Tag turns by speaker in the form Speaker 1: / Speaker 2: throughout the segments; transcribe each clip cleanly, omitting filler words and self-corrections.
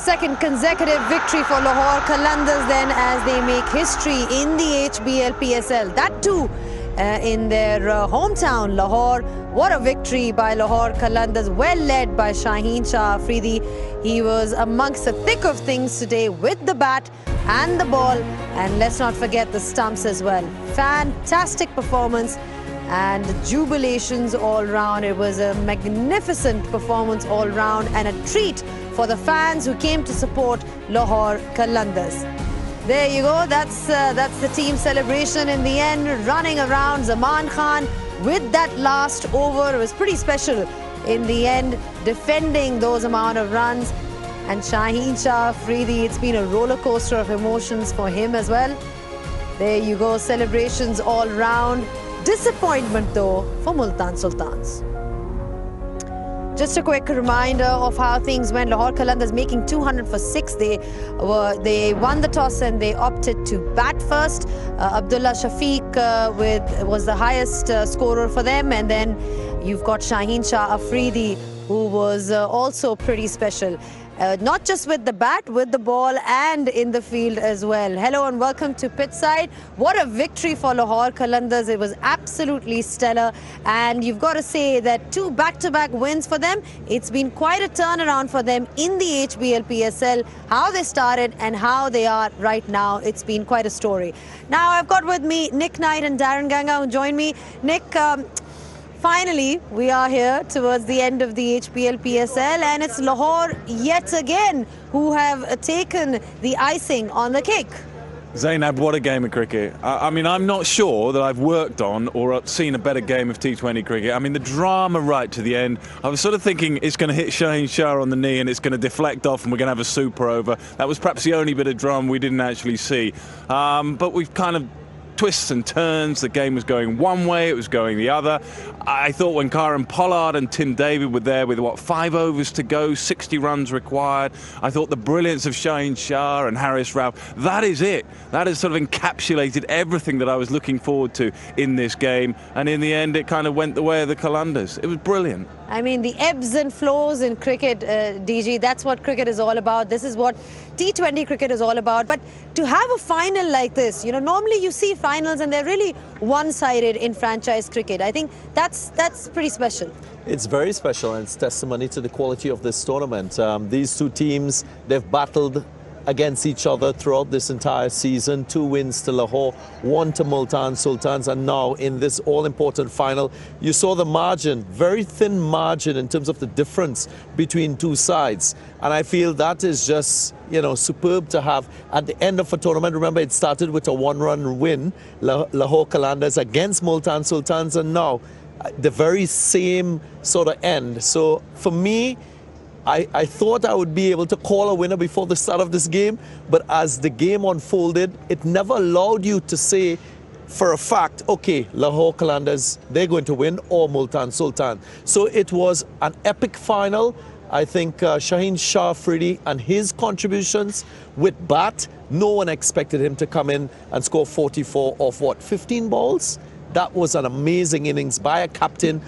Speaker 1: second consecutive victory for Lahore Qalandars then as they make history in the HBL PSL. That too in their hometown, Lahore. What a victory by Lahore Qalandars, well led by Shaheen Shah Afridi. He was amongst the thick of things today with the bat and the ball. And let's not forget the stumps as well. Fantastic performance and jubilations all round. It was a magnificent performance all round and a treat for the fans who came to support Lahore Qalandars. There you go, that's the team celebration in the end, running around. Zaman Khan with that last over. It was pretty special in the end, defending those amount of runs. And Shaheen Shah Afridi, it's been a roller coaster of emotions for him as well. There you go, celebrations all round. Disappointment though for Multan Sultans. Just a quick reminder of how things went. Lahore Qalandars making 200 for 6. They won the toss and they opted to bat first. Abdullah Shafiq was the highest scorer for them, and then you've got Shaheen Shah Afridi, who was also pretty special. Not just with the bat, with the ball and in the field as well. Hello and welcome to Pitchside. What a victory for Lahore Qalandars. It was absolutely stellar. And you've got to say that 2 back-to-back wins for them. It's been quite a turnaround for them in the HBL PSL. How they started and how they are right now. It's been quite a story. Now I've got with me Nick Knight and Darren Ganga who join me. Nick, finally, we are here towards the end of the HBL PSL, and it's Lahore yet again who have taken the icing on the cake.
Speaker 2: Zainab, what a game of cricket. I mean, I'm not sure that I've worked on or seen a better game of T20 cricket. I mean, the drama right to the end. I was sort of thinking it's going to hit Shaheen Shah on the knee and it's going to deflect off and we're going to have a super over. That was perhaps the only bit of drama we didn't actually see. But we've kind of twists and turns. The game was going one way, it was going the other. I thought when Karen Pollard and Tim David were there with, 5 overs to go, 60 runs required, I thought the brilliance of Shaheen Shah and Haris Rauf, that is it. That has sort of encapsulated everything that I was looking forward to in this game. And in the end, it kind of went the way of the Qalandars. It was brilliant.
Speaker 1: I mean, the ebbs and flows in cricket, DG, that's what cricket is all about. This is what T20 cricket is all about. But to have a final like this, normally you see finals and they're really one-sided in franchise cricket. I think that's pretty special.
Speaker 3: It's very special, and it's testimony to the quality of this tournament. These two teams, they've battled against each other throughout this entire season. 2 wins to Lahore, 1 to Multan Sultans, and now in this all-important final, you saw the margin, very thin margin in terms of the difference between two sides. And I feel that is just, superb to have at the end of a tournament. Remember, it started with a 1-run win, Lahore Qalandars against Multan Sultans, and now the very same sort of end. So for me, I thought I would be able to call a winner before the start of this game, but as the game unfolded, it never allowed you to say for a fact, okay, Lahore Qalandars, they're going to win, or Multan Sultan. So it was an epic final. I think Shaheen Shah Afridi and his contributions with bat, no one expected him to come in and score 44 off 15 balls? That was an amazing innings by a captain,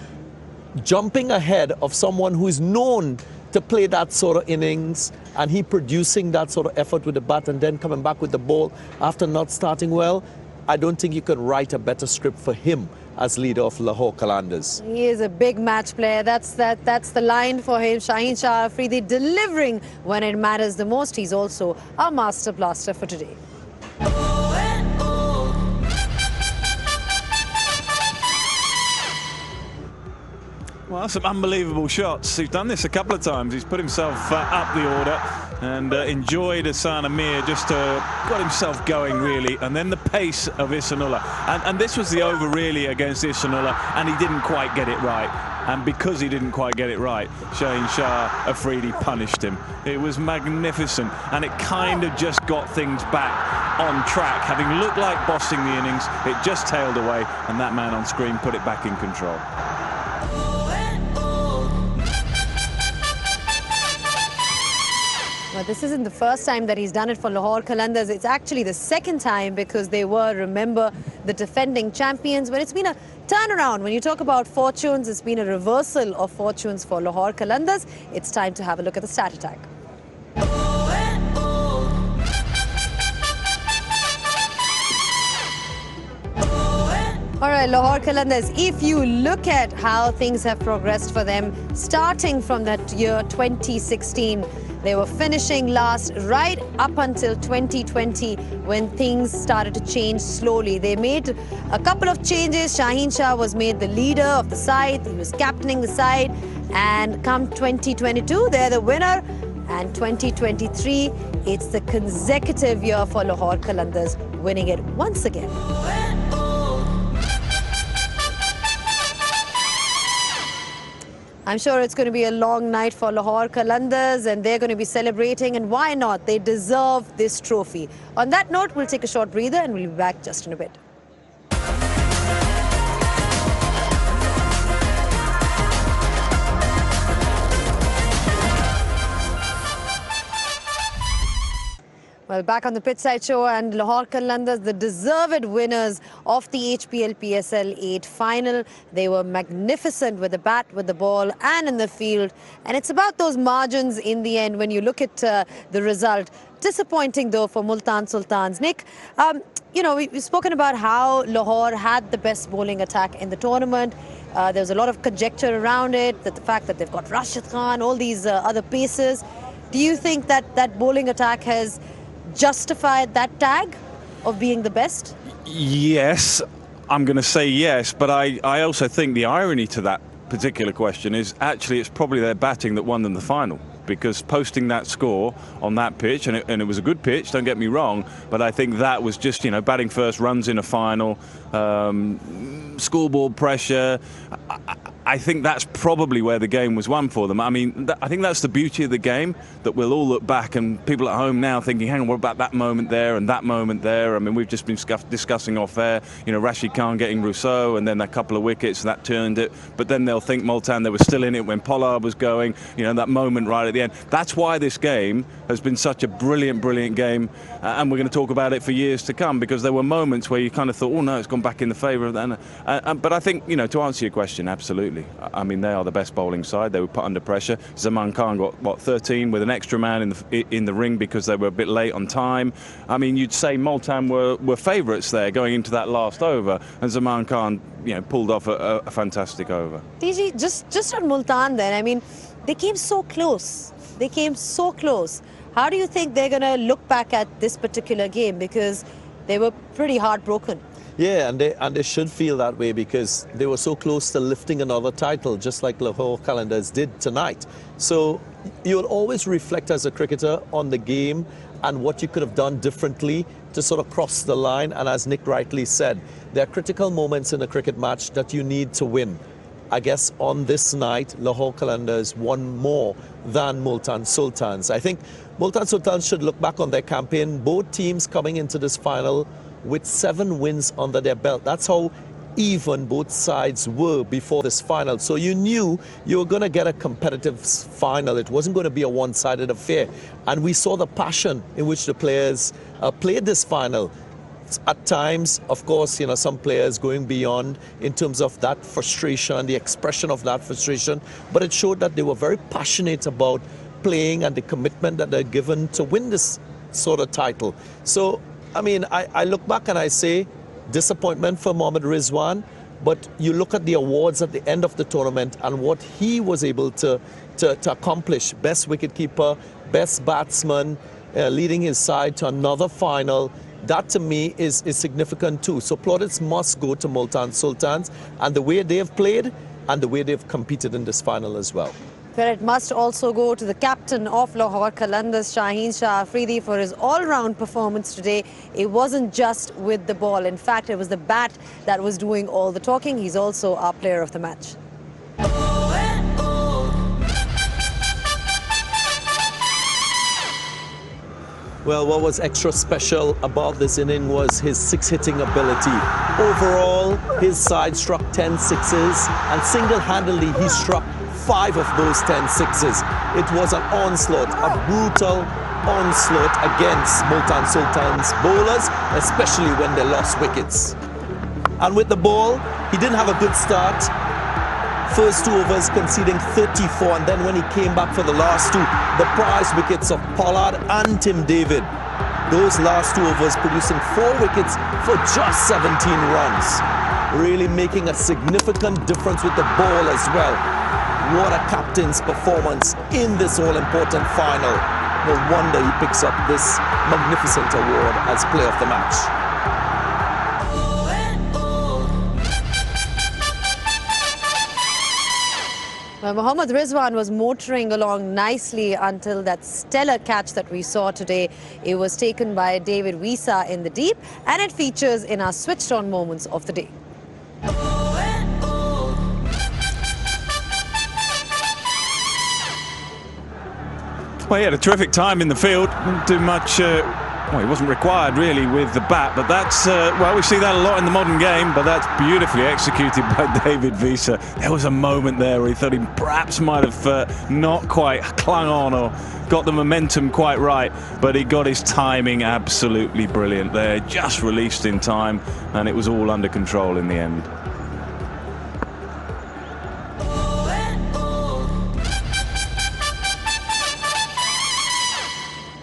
Speaker 3: jumping ahead of someone who is known to play that sort of innings, and he producing that sort of effort with the bat and then coming back with the ball after not starting well. I don't think you could write a better script for him as leader of Lahore Qalandars.
Speaker 1: He is a big match player. That's the line for him. Shaheen Shah Afridi delivering when it matters the most. He's also our master blaster for today.
Speaker 2: Well, some unbelievable shots. He's done this a couple of times. He's put himself up the order and enjoyed Hassan Amir, just got himself going, really. And then the pace of Ihsanullah. And this was the over, really, against Ihsanullah, and he didn't quite get it right. And because he didn't quite get it right, Shaheen Shah Afridi punished him. It was magnificent, and it kind of just got things back on track. Having looked like bossing the innings, it just tailed away, and that man on screen put it back in control.
Speaker 1: Well, this isn't the first time that he's done it for Lahore Qalandars. It's actually the second time because they were, remember, the defending champions. But it's been a turnaround. When you talk about fortunes, it's been a reversal of fortunes for Lahore Qalandars. It's time to have a look at the stat attack. Well, Lahore Qalandars, if you look at how things have progressed for them, starting from that year 2016, they were finishing last right up until 2020 when things started to change slowly. They made a couple of changes. Shaheen Shah was made the leader of the side. He was captaining the side. And come 2022, they're the winner. And 2023, it's the consecutive year for Lahore Qalandars, winning it once again. I'm sure it's going to be a long night for Lahore Qalandars and they're going to be celebrating, and why not? They deserve this trophy. On that note, we'll take a short breather and we'll be back just in a bit. Well, back on the Pitchside Show, and Lahore Qalandars, the deserved winners of the HBL PSL 8 final. They were magnificent with the bat, with the ball and in the field. And it's about those margins in the end when you look at the result. Disappointing though for Multan Sultans. Nick, you know, we've spoken about how Lahore had the best bowling attack in the tournament. There's a lot of conjecture around it, that the fact that they've got Rashid Khan, all these other paces. Do you think that that bowling attack has justified that tag of being the best?
Speaker 2: Yes, I'm going to say yes, but I also think the irony to that particular question is actually it's probably their batting that won them the final, because posting that score on that pitch, and it was a good pitch, don't get me wrong, but I think that was just, you know, batting first, runs in a final, scoreboard pressure. I think that's probably where the game was won for them. I mean, I think that's the beauty of the game, that we'll all look back and people at home now thinking, hang on, what about that moment there and that moment there? I mean, we've just been discussing off air, you know, Rashid Khan getting Rousseau and then a couple of wickets, that turned it. But then they'll think Multan, they were still in it when Pollard was going, you know, that moment right at the end. That's why this game has been such a brilliant, brilliant game. And we're going to talk about it for years to come, because there were moments where you kind of thought, oh no, it's gone back in the favour of that. But I think, you know, to answer your question, absolutely. I mean, they are the best bowling side. They were put under pressure. Zaman Khan got, what, 13 with an extra man in the ring because they were a bit late on time. I mean, you'd say Multan were favourites there going into that last over, and Zaman Khan, you know, pulled off a fantastic over.
Speaker 1: TG, just on Multan then, I mean, they came so close. They came so close. How do you think they're going to look back at this particular game? Because they were pretty heartbroken.
Speaker 3: Yeah, and they should feel that way, because they were so close to lifting another title, just like Lahore Qalandars did tonight. So you'll always reflect as a cricketer on the game and what you could have done differently to sort of cross the line. And as Nick rightly said, there are critical moments in a cricket match that you need to win. I guess on this night, Lahore Qalandars won more than Multan Sultans. I think Multan Sultans should look back on their campaign. Both teams coming into this final with 7 wins under their belt. That's how even both sides were before this final. So you knew you were going to get a competitive final. It wasn't going to be a one-sided affair. And we saw the passion in which the players played this final. At times, of course, you know, some players going beyond in terms of that frustration, the expression of that frustration, but it showed that they were very passionate about playing and the commitment that they're given to win this sort of title. So, I mean, I look back and I say disappointment for Mohammad Rizwan, but you look at the awards at the end of the tournament and what he was able to accomplish. Best wicketkeeper, best batsman, leading his side to another final. That to me is significant too. So plaudits must go to Multan Sultans and the way they have played and the way they've competed in this final as well.
Speaker 1: Credit must also go to the captain of Lahore Qalandars, Shaheen Shah Afridi, for his all-round performance today. It wasn't just with the ball. In fact, it was the bat that was doing all the talking. He's also our player of the match.
Speaker 3: Well, what was extra special about this inning was his six-hitting ability. Overall, his side struck 10 sixes, and single-handedly he struck 5 of those 10 sixes. It was an onslaught, a brutal onslaught against Multan Sultans bowlers, especially when they lost wickets. And with the ball, he didn't have a good start. First 2 overs conceding 34, and then when he came back for the last 2, the prize wickets of Pollard and Tim David. Those last 2 overs producing 4 wickets for just 17 runs. really making a significant difference with the ball as well. What a captain's performance in this all-important final. No wonder he picks up this magnificent award as player of the match.
Speaker 1: Well, Mohammad Rizwan was motoring along nicely until that stellar catch that we saw today. It was taken by David Wisa in the deep, and it features in our switched on moments of the day.
Speaker 2: Well, he had a terrific time in the field. Didn't do much. Well, he wasn't required really with the bat, but that's, well, we see that a lot in the modern game, but that's beautifully executed by David Wisa. There was a moment there where he thought he perhaps might have not quite clung on or got the momentum quite right, but he got his timing absolutely brilliant there, just released in time, and it was all under control in the end.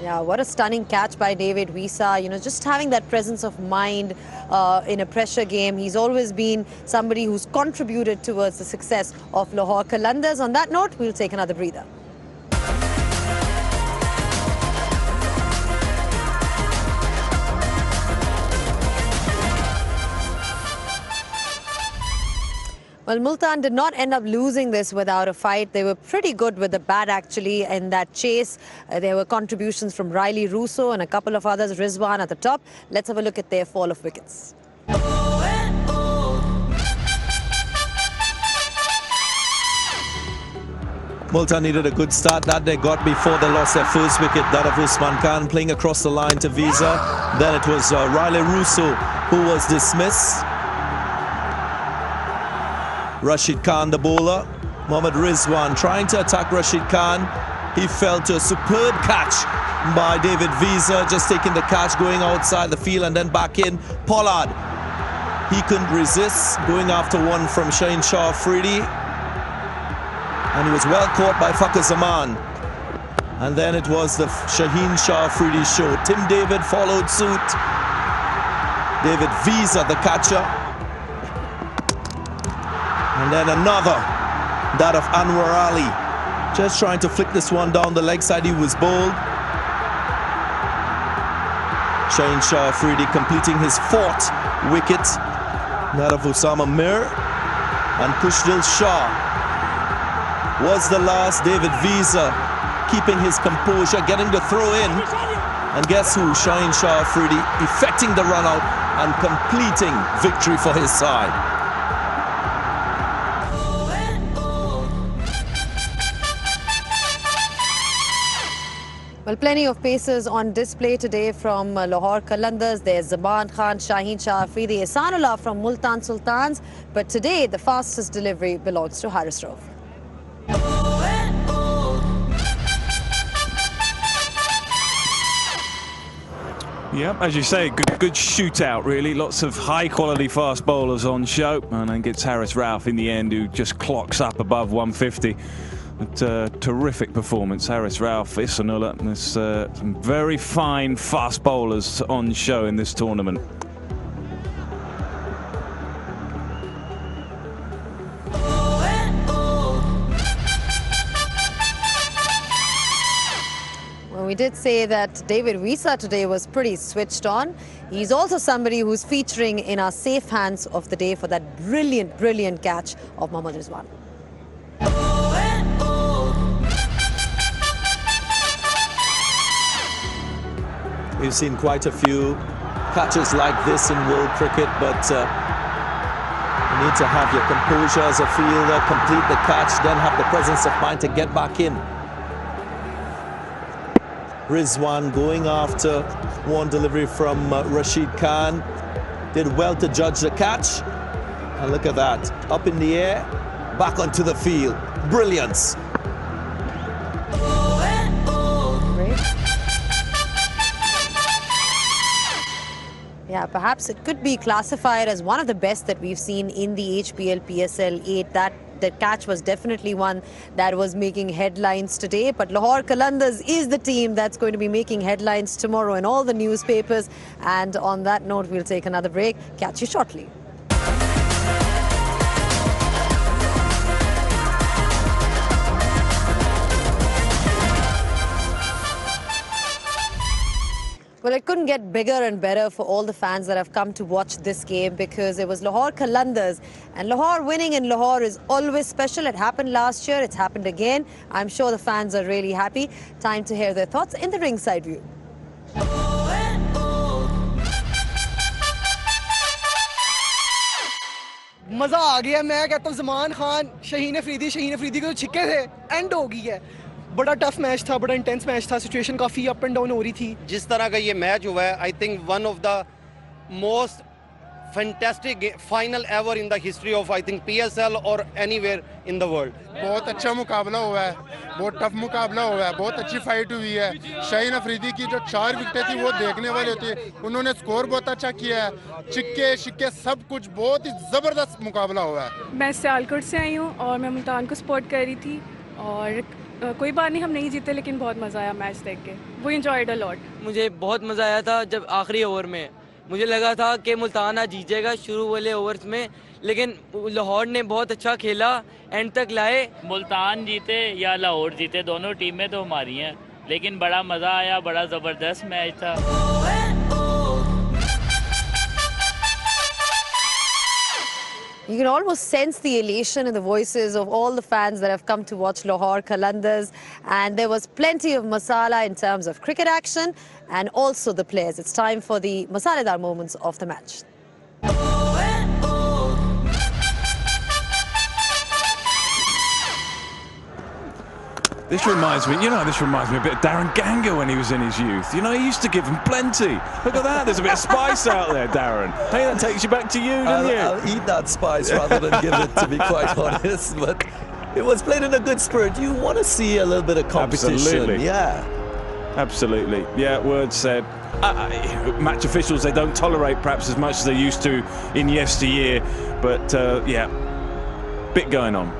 Speaker 1: Yeah, what a stunning catch by David Wisa. You know, just having that presence of mind in a pressure game. He's always been somebody who's contributed towards the success of Lahore Qalandars. On that note, we'll take another breather. Well, Multan did not end up losing this without a fight. They were pretty good with the bat, actually, in that chase. There were contributions from Riley Russo and a couple of others, Rizwan at the top. Let's have a look at their fall of wickets.
Speaker 3: Multan needed a good start that they got before they lost their first wicket, that of Usman Khan, playing across the line to Visa. Then it was Riley Russo who was dismissed. Rashid Khan, the bowler. Mohammad Rizwan trying to attack Rashid Khan. He fell to a superb catch by David Visa, just taking the catch, going outside the field and then back in. Pollard, he couldn't resist, going after one from Shaheen Shah Afridi. And he was well caught by Fakhar Zaman. And then it was the Shaheen Shah Afridi show. Tim David followed suit. David Visa, the catcher. And then another, that of Anwar Ali, just trying to flick this one down the leg side. He was bowled. Shaheen Shah Afridi completing his fourth wicket, that of Osama Mir. And Kushdil Shah was the last. David Visa keeping his composure, getting the throw in. And guess who? Shaheen Shah Afridi effecting the run out and completing victory for his side.
Speaker 1: Well, plenty of paces on display today from Lahore Qalandars. There's Zaman Khan, Shaheen Shah Afridi, Ehsanullah from Multan Sultans. But today, the fastest delivery belongs to Haris Rauf.
Speaker 2: Yeah, as you say, good shootout, really. Lots of high-quality fast bowlers on show. And then gets Haris Rauf in the end, who just clocks up above 150. But, terrific performance, Haris Rauf, Ehsanullah. There's some very fine fast bowlers on show in this tournament.
Speaker 1: Well, we did say that David Wisa today was pretty switched on. He's also somebody who's featuring in our safe hands of the day for that brilliant, brilliant catch of Mohammad Rizwan.
Speaker 3: We've seen quite a few catches like this in world cricket, but you need to have your composure as a fielder, complete the catch, then have the presence of mind to get back in. Rizwan going after one delivery from Rashid Khan. Did well to judge the catch. And look at that, up in the air, back onto the field. Brilliance.
Speaker 1: Yeah, perhaps it could be classified as one of the best that we've seen in the HBL PSL 8. The catch was definitely one that was making headlines today. But Lahore Qalandars is the team that's going to be making headlines tomorrow in all the newspapers. And on that note, we'll take another break. Catch you shortly. Well, it couldn't get bigger and better for all the fans that have come to watch this game, because it was Lahore Qalandars, and Lahore winning in Lahore is always special. It happened last year, it's happened again. I'm sure the fans are really happy. Time to hear their thoughts in the ringside view.
Speaker 4: मजा आ गया. मैं कहता हूँ ज़मान खान, शहीन अफरीदी के जो छिक्के थे, and हो गई है. बड़ा टफ मैच था, बड़ा इंटेंस मैच था, सिचुएशन काफ़ी अप एंड डाउन हो रही थी.
Speaker 5: जिस तरह का ये मैच हुआ है, I think one of the most fantastic final ever in the history of I think PSL और एनीवेयर इन द वर्ल्ड.
Speaker 6: बहुत अच्छा मुकाबला हुआ है, बहुत टफ मुकाबला हुआ है, बहुत अच्छी फाइट हुई है. शाहीन अफरीदी की जो 4 विकेटें थी वो देखने वाली होती है. उन्होंने स्कोर बहुत अच्छा किया है, चिक्के शिक्के सब कुछ, बहुत ही ज़बरदस्त मुकाबला हुआ है.
Speaker 7: मैं सियालकोट से आई हूँ और मैं मुल्तान को सपोर्ट कर रही थी, और कोई बात नहीं हम नहीं जीते, लेकिन बहुत मज़ा आया मैच देख के. We enjoyed a lot.
Speaker 8: मुझे बहुत मज़ा आया था जब आखिरी ओवर में मुझे लगा था कि मुल्तान आज जीतेगा शुरू वाले ओवर्स में, लेकिन लाहौर ने बहुत अच्छा खेला, एंड तक लाए.
Speaker 9: मुल्तान जीते या लाहौर जीते, दोनों टीमें तो हमारी हैं, लेकिन बड़ा मज़ा आया, बड़ा ज़बरदस्त मैच था.
Speaker 1: You can almost sense the elation in the voices of all the fans that have come to watch Lahore Qalandars, and there was plenty of masala in terms of cricket action and also the players. It's time for the Masalaydar moments of the match.
Speaker 2: This reminds me, this reminds me a bit of Darren Ganga when he was in his youth. He used to give him plenty. Look at that, there's a bit of spice out there, Darren. Hey, that takes you back to you, doesn't it?
Speaker 3: I'll eat that spice rather than give it, to be quite honest. But it was played in a good spirit. You want to see a little bit of competition.
Speaker 2: Absolutely.
Speaker 3: Yeah.
Speaker 2: Absolutely. Yeah, word said. Match officials, they don't tolerate perhaps as much as they used to in yesteryear. But, yeah, bit going on.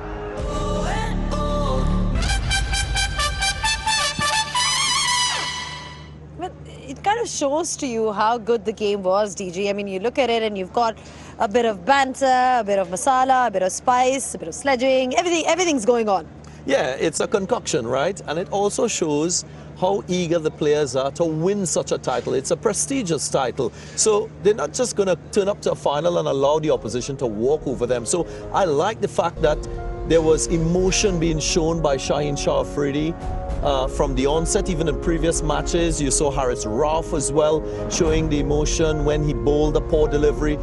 Speaker 1: It kind of shows to you how good the game was, DG. I mean, you look at it and you've got a bit of banter, a bit of masala, a bit of spice, a bit of sledging, everything's going on.
Speaker 3: Yeah, it's a concoction, right? And it also shows how eager the players are to win such a title. It's a prestigious title. So they're not just going to turn up to a final and allow the opposition to walk over them. So I like the fact that there was emotion being shown by Shaheen Shah Afridi. From the onset, even in previous matches, you saw Haris Rauf as well, showing the emotion when he bowled a poor delivery.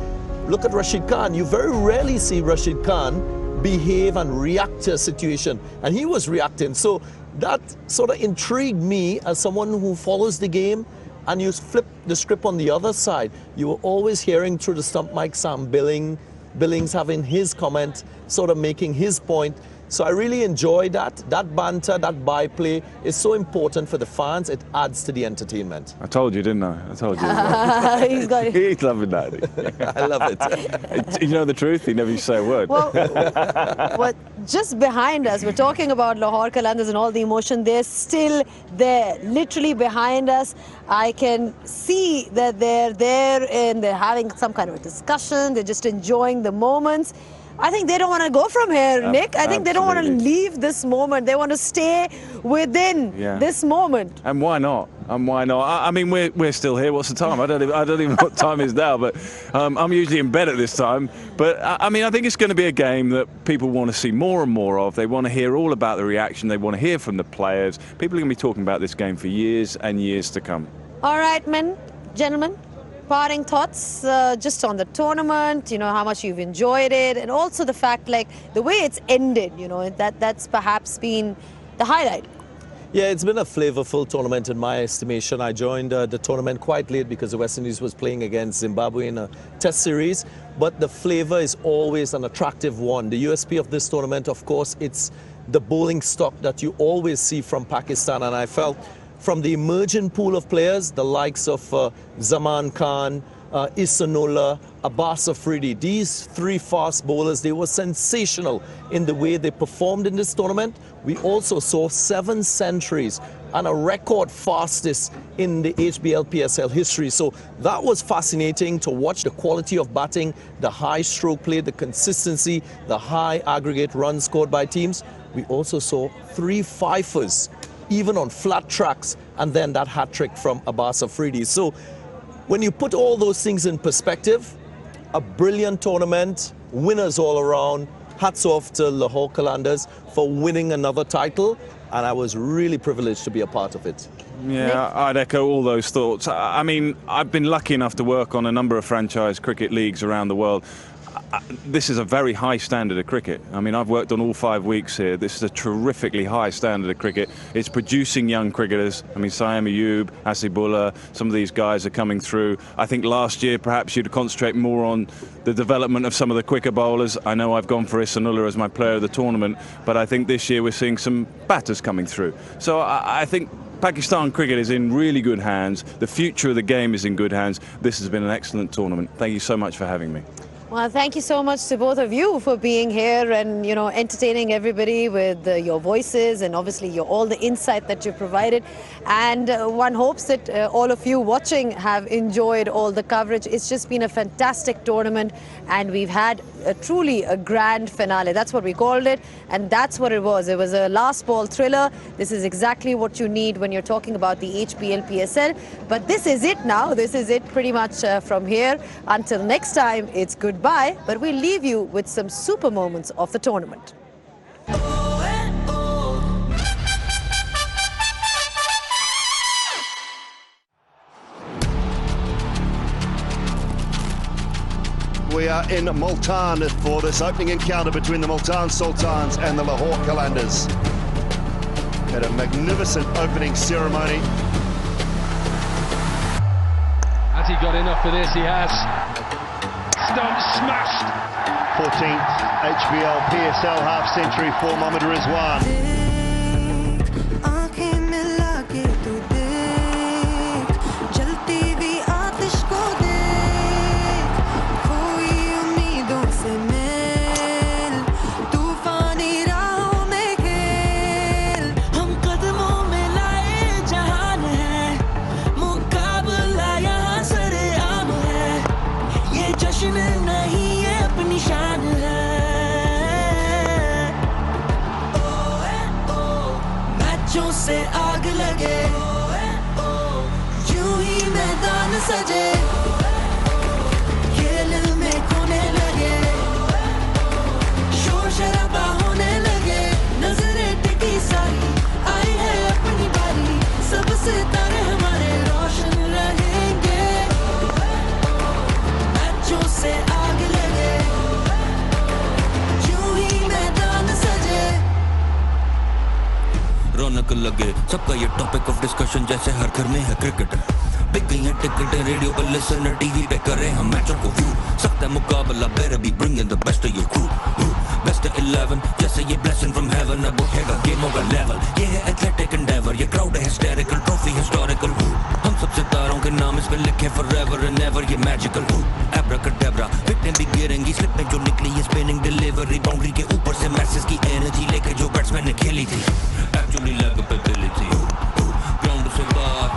Speaker 3: Look at Rashid Khan. You very rarely see Rashid Khan behave and react to a situation, and he was reacting. So that sort of intrigued me as someone who follows the game. And you flip the script on the other side. You were always hearing through the stump mic Sam Billings having his comment, sort of making his point. So I really enjoy that. That banter, that byplay is so important for the fans. It adds to the entertainment.
Speaker 2: I told you, didn't I? I told you.
Speaker 1: He's got it.
Speaker 2: He's loving that.
Speaker 3: I love it.
Speaker 2: You know the truth, he never used to say a word.
Speaker 1: Well, just behind us, we're talking about Lahore Qalandars and all the emotion. They're still there, literally behind us. I can see that they're there and they're having some kind of a discussion. They're just enjoying the moments. I think they don't want to go from here, Nick. I think they don't want to leave this moment. They want to stay within this moment.
Speaker 2: And why not? And why not? I mean, we're still here. What's the time? I don't even know what time it is now. But I'm usually in bed at this time. But I mean, I think it's going to be a game that people want to see more and more of. They want to hear all about the reaction. They want to hear from the players. People are going to be talking about this game for years and years to come. All
Speaker 1: right, gentlemen. Parting thoughts just on the tournament, how much you've enjoyed it, and also the fact, like, the way it's ended, that's perhaps been the highlight.
Speaker 3: Yeah, it's been a flavorful tournament in my estimation. I joined the tournament quite late because the West Indies was playing against Zimbabwe in a test series, but the flavor is always an attractive one. The USP of this tournament, of course, it's the bowling stock that you always see from Pakistan, and I felt from the emerging pool of players, the likes of Zaman Khan, Isanola, Abbas Afridi, these 3 fast bowlers, they were sensational in the way they performed in this tournament. We also saw 7 centuries and a record fastest in the HBL PSL history. So that was fascinating to watch the quality of batting, the high stroke play, the consistency, the high aggregate runs scored by teams. We also saw 3 fifers, even on flat tracks, and then that hat-trick from Abbas Afridi. So when you put all those things in perspective, a brilliant tournament, winners all around. Hats off to Lahore Qalandars for winning another title, and I was really privileged to be a part of it.
Speaker 2: Yeah, I'd echo all those thoughts. I mean, I've been lucky enough to work on a number of franchise cricket leagues around the world. This is a very high standard of cricket. I mean, I've worked on all 5 weeks here. This is a terrifically high standard of cricket. It's producing young cricketers. I mean, Saim Ayub, Asibullah, some of these guys are coming through. I think last year perhaps you'd concentrate more on the development of some of the quicker bowlers. I know I've gone for Ihsanullah as my player of the tournament, but I think this year we're seeing some batters coming through. So I think Pakistan cricket is in really good hands. The future of the game is in good hands. This has been an excellent tournament. Thank you so much for having me.
Speaker 1: Well, thank you so much to both of you for being here and, you know, entertaining everybody with your voices and obviously all the insight that you provided. And one hopes that all of you watching have enjoyed all the coverage. It's just been a fantastic tournament, and we've had truly a grand finale. That's what we called it, and that's what it was. It was a last ball thriller. This is exactly what you need when you're talking about the HBL PSL. But this is it now. This is it pretty much from here. Until next time, it's goodbye. But we'll leave you with some super moments of the tournament.
Speaker 10: We are in Multan for this opening encounter between the Multan Sultans and the Lahore Qalandars. Had a magnificent opening ceremony.
Speaker 11: Has he got enough for this? He has. Stump smashed.
Speaker 10: 14th HBL PSL half century for Mohammad Rizwan.
Speaker 12: से आग लगे यूं ही मैदान सजे खेल में खोने लगे शोर शराबा होने लगे नजरें टिकी सारी आई है अपनी बारी सब सितारे हमारे रोशन रहेंगे मैचों से आग लगे यूं ही मैदान सजे
Speaker 13: रौनक लगे सबका ये टॉपिक ऑफ डिस्कशन जैसे हर घर में है क्रिकेट बिक गई है टिकट रेडियो पर लिसन टीवी पे करें हम मैचों को व्यू सकता है मुकाबला better be bringing the best of your crew best of 11 जैसे ये blessing from heaven अब उठेगा गेमों का लेवल ये है एथलेटिक एंडेवर ये क्राउड है हिस्टेरिकल ट्रॉफी हिस्टोरिकल हम सब सितारों के नाम इस पे लिखे forever and ever ये मैजिकल एब्राकडेब्रा विकेटें भी गिरेंगी स्लिप में जो निकली ये स्पिनिंग डिलीवरी बाउंड्री के ऊपर से मैसेज की एनर्जी लेके जो बैट्समैन ने खेली थी एक्चुअली लेग पे दिली थी ग्राउंड से बाहर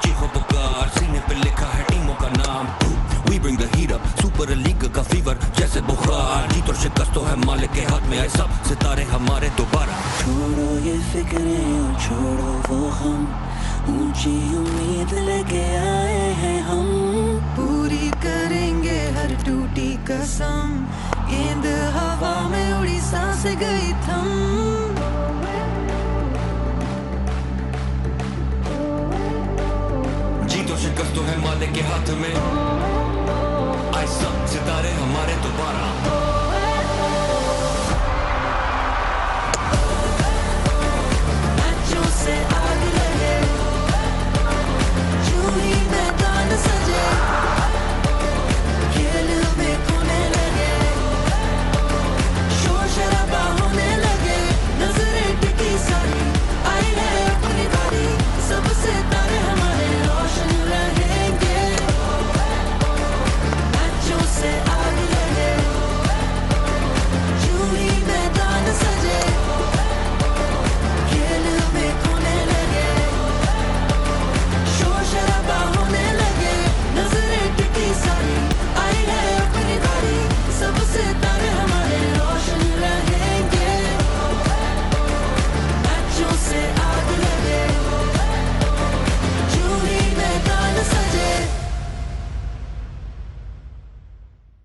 Speaker 13: चीखों पुकार सीने पे लिखा है टीमों का नाम We bring the heat up super league का फीवर जैसे बुखार जीत और शिकस्त तो है मालिक के हाथ में आए सब सितारे हमारे दोबारा
Speaker 12: छोड़ो ये फिक्रें और छोड़ो वो हम ऊंची उम्मीद लेके आए हैं हम पूरी करेंगे हर टूटी कसम गेंद हवा में उड़ी सांस गई थम
Speaker 13: जीत और शिकस्त तो है मालिक के हाथ में